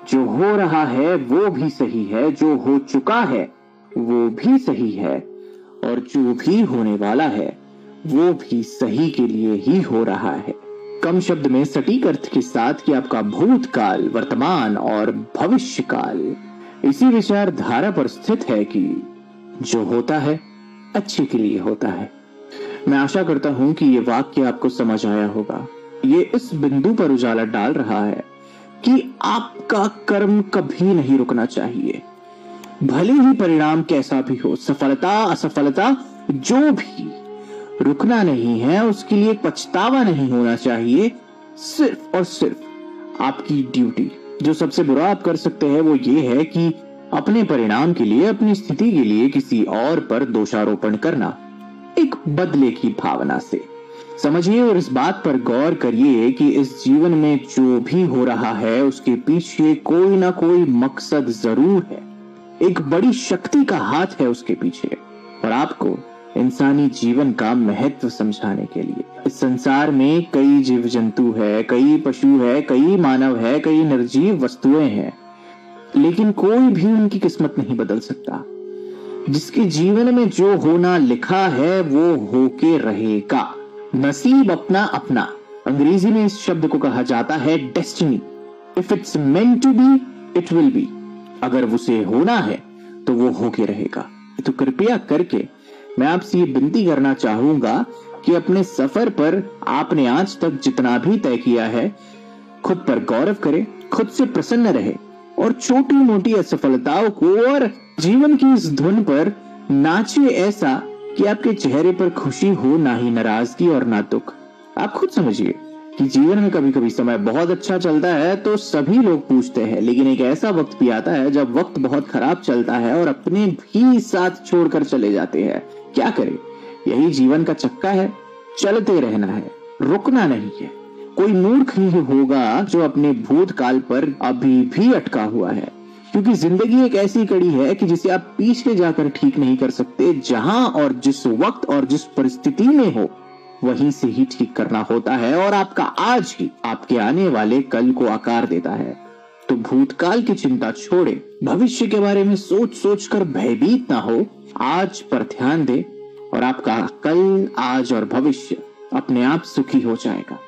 जो हो रहा है वो भी सही है, जो हो चुका है वो भी सही है, और जो भी होने वाला है वो भी सही के लिए ही हो रहा है। कम शब्द में सटीक अर्थ के साथ कि आपका भूतकाल, वर्तमान और भविष्य काल इसी विचारधारा पर स्थित है कि जो होता है अच्छे के लिए होता है। मैं आशा करता हूं कि ये वाक्य आपको समझ आया होगा। ये इस बिंदु पर उजाला डाल रहा है कि आपका कर्म कभी नहीं रुकना चाहिए, भले ही परिणाम कैसा भी हो, सफलता असफलता जो भी, रुकना नहीं है। उसके लिए पछतावा नहीं होना चाहिए। सिर्फ और सिर्फ आपकी ड्यूटी, जो सबसे बुरा आप कर सकते हैं वो ये है कि अपने परिणाम के लिए, अपनी स्थिति के लिए किसी और पर दोषारोपण करना, एक बदले की भावना से। समझिए और इस बात पर गौर करिए कि इस जीवन में जो भी हो रहा है उसके पीछे कोई ना कोई मकसद जरूर है। एक बड़ी शक्ति का हाथ है उसके पीछे, और आपको इंसानी जीवन का महत्व समझाने के लिए। इस संसार में कई जीव जंतु है, कई पशु है, कई मानव है, कई निर्जीव वस्तुएं हैं, लेकिन कोई भी उनकी किस्मत नहीं बदल सकता। जिसके जीवन में जो होना लिखा है वो होके रहेगा। नसीब अपना अपना, अंग्रेजी में इस शब्द को कहा जाता है destiny. If it's meant to be it will be. अगर उसे होना है तो वो होके रहेगा। तो कृपया करके मैं आपसे ये विनती करना चाहूंगा कि अपने सफर पर आपने आज तक जितना भी तय किया है, खुद पर गौरव करें, खुद से प्रसन्न रहे, और छोटी मोटी असफलताओं को और जीवन की इस धुन पर नाचे ऐसा कि आपके चेहरे पर खुशी हो, ना ही नाराजगी और ना दुख। आप खुद समझिए कि जीवन में कभी कभी समय बहुत अच्छा चलता है तो सभी लोग पूछते हैं, लेकिन एक ऐसा वक्त भी आता है जब वक्त बहुत खराब चलता है और अपने भी साथ छोड़कर चले जाते हैं। क्या करें, यही जीवन का चक्का है, चलते रहना है, रुकना नहीं है। कोई मूर्ख ही होगा जो अपने भूतकाल पर अभी भी अटका हुआ है, क्योंकि जिंदगी एक ऐसी कड़ी है कि जिसे आप पीछे जाकर ठीक नहीं कर सकते। जहां और जिस वक्त और जिस परिस्थिति में हो वहीं से ही ठीक करना होता है, और आपका आज ही आपके आने वाले कल को आकार देता है। तो भूतकाल की चिंता छोड़े, भविष्य के बारे में सोच सोच कर भयभीत ना हो, आज पर ध्यान दे और आपका कल, आज और भविष्य अपने आप सुखी हो जाएगा।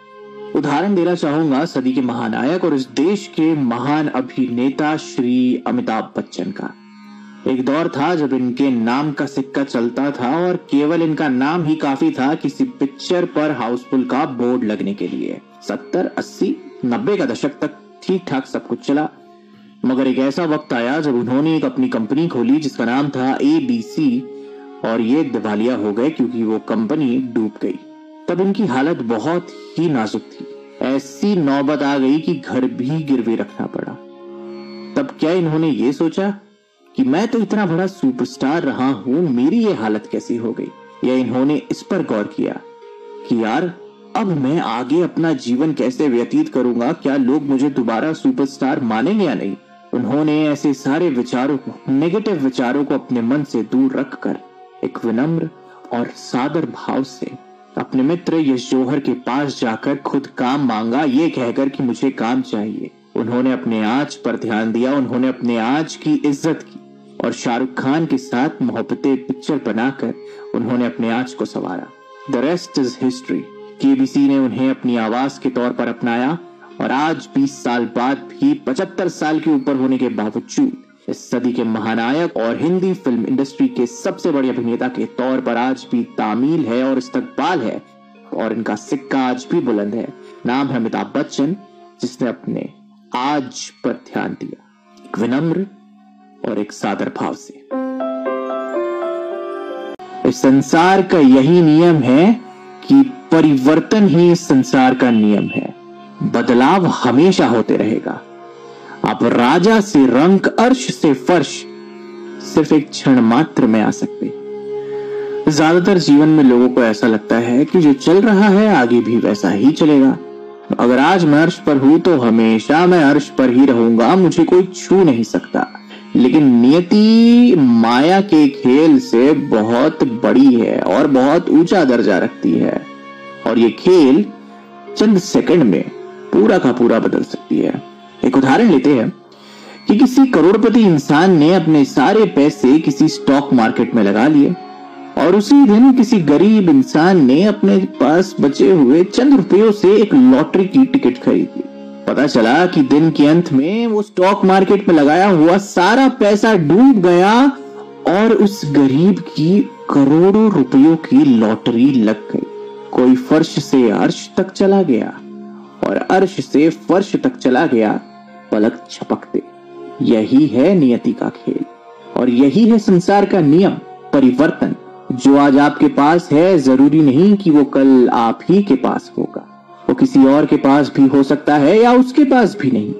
उदाहरण देना चाहूंगा सदी के महानायक और इस देश के महान अभिनेता श्री अमिताभ बच्चन का। एक दौर था जब इनके नाम का सिक्का चलता था और केवल इनका नाम ही काफी था किसी पिक्चर पर हाउसफुल का बोर्ड लगने के लिए। 70, 80, 90 का दशक तक ठीक ठाक सब कुछ चला, मगर एक ऐसा वक्त आया जब उन्होंने एक अपनी कंपनी खोली जिसका नाम था ABC, और ये दिवालिया हो गए क्योंकि वो कंपनी डूब गई। तब इनकी हालत बहुत ही नाजुक थी। ऐसी नौबत आ गई कि घर भी गिरवी रखना पड़ा। तब क्या इन्होंने ये सोचा कि मैं तो इतना बड़ा सुपरस्टार रहा हूं, मेरी ये हालत कैसी हो गई? या इन्होंने इस पर गौर किया कि यार अब मैं आगे अपना जीवन कैसे व्यतीत करूंगा? क्या लोग मुझे दोबारा सुपरस्टार मानेंगे या नहीं? उन्होंने ऐसे सारे विचारों को, नेगेटिव विचारों को अपने मन से दूर रखकर एक विनम्र और सादर भाव से अपने मित्र यश जौहर के पास जाकर खुद काम मांगा, ये कहकर कि मुझे काम चाहिए। उन्होंने अपने आज पर ध्यान दिया, उन्होंने अपने आज की इज्जत की, और शाहरुख खान के साथ मोहब्बतें पिक्चर बनाकर उन्होंने अपने आज को संवारा। The rest is history. KBC ने उन्हें अपनी आवाज के तौर पर अपनाया, और आज 20 साल बाद भी 75 साल के ऊपर होने के बावजूद इस सदी के महानायक और हिंदी फिल्म इंडस्ट्री के सबसे बड़े अभिनेता के तौर पर आज भी तामील है और इस्तकबाल है, और इनका सिक्का आज भी बुलंद है। नाम है अमिताभ बच्चन, जिसने अपने आज पर ध्यान दिया, एक विनम्र और एक सादर भाव से। इस संसार का यही नियम है कि परिवर्तन ही इस संसार का नियम है। बदलाव हमेशा होते रहेगा। आप राजा से रंक, अर्श से फर्श सिर्फ एक क्षण मात्र में आ सकते। ज्यादातर जीवन में लोगों को ऐसा लगता है कि जो चल रहा है आगे भी वैसा ही चलेगा। अगर आज मैं अर्श पर हूं तो हमेशा मैं अर्श पर ही रहूंगा, मुझे कोई छू नहीं सकता। लेकिन नियति माया के खेल से बहुत बड़ी है और बहुत ऊंचा दर्जा रखती है, और ये खेल चंद सेकंड में पूरा का पूरा बदल सकती है। एक उदाहरण लेते हैं कि किसी करोड़पति इंसान ने अपने सारे पैसे किसी स्टॉक मार्केट में लगा लिए और उसी दिन किसी गरीब इंसान ने अपने पास बचे हुए चंद रुपयों से एक लॉटरी की टिकट खरीद ली। पता चला कि दिन के अंत में वो स्टॉक मार्केट में लगाया हुआ सारा पैसा डूब गया और उस गरीब की करोड़ों रुपयों की लॉटरी लग गई। कोई फर्श से अर्श तक चला गया और अर्श से फर्श तक चला गया पलक झपकते। यही है नियति का खेल और यही है संसार का नियम, परिवर्तन। जो आज आपके पास है जरूरी नहीं कि वो कल आप ही के पास होगा। वो किसी और के पास भी हो सकता है या उसके पास भी नहीं।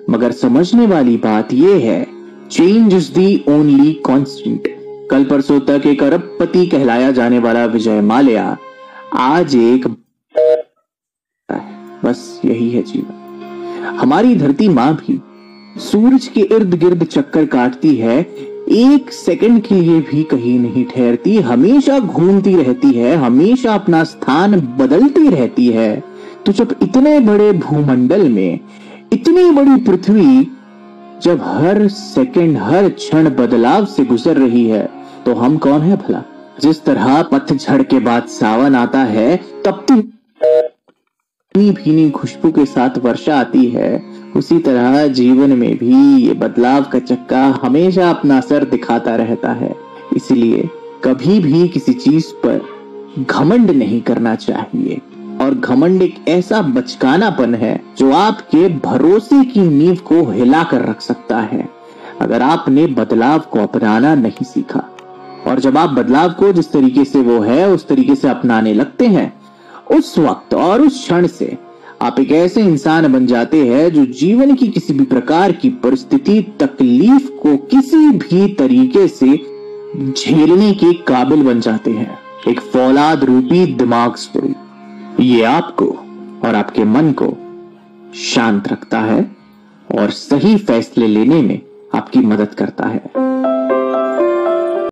मगर समझने वाली बात यह है, change is the only constant. कल परसों तक एक अरबपति कहलाया जाने वाला विजय माल्या आज एक बस यही है जीवन। हमारी धरती मां भी सूरज के इर्द गिर्द चक्कर काटती है, एक सेकंड के लिए भी कहीं नहीं ठहरती, हमेशा घूमती रहती है, हमेशा अपना स्थान बदलती रहती है। तो जब इतने बड़े भूमंडल में इतनी बड़ी पृथ्वी जब हर सेकंड हर क्षण बदलाव से गुजर रही है तो हम कौन है भला? जिस तरह पतझड़ के बाद सावन आता है तब तो भीनी खुशबू के साथ वर्षा आती है, उसी तरह जीवन में भी ये बदलाव का चक्का हमेशा अपना असर दिखाता रहता है। इसलिए कभी भी किसी चीज पर घमंड नहीं करना चाहिए और घमंड एक ऐसा बचकानापन है जो आपके भरोसे की नींव को हिलाकर रख सकता है अगर आपने बदलाव को अपनाना नहीं सीखा। और जब आप बदलाव को जिस तरीके से वो है उस तरीके से अपनाने लगते हैं, उस वक्त और उस क्षण से आप एक ऐसे इंसान बन जाते हैं जो जीवन की किसी भी प्रकार की परिस्थिति तकलीफ को किसी भी तरीके से झेलने के काबिल बन जाते हैं। एक फौलाद रूपी दिमाग स्वरूप। ये आपको और आपके मन को शांत रखता है और सही फैसले लेने में आपकी मदद करता है।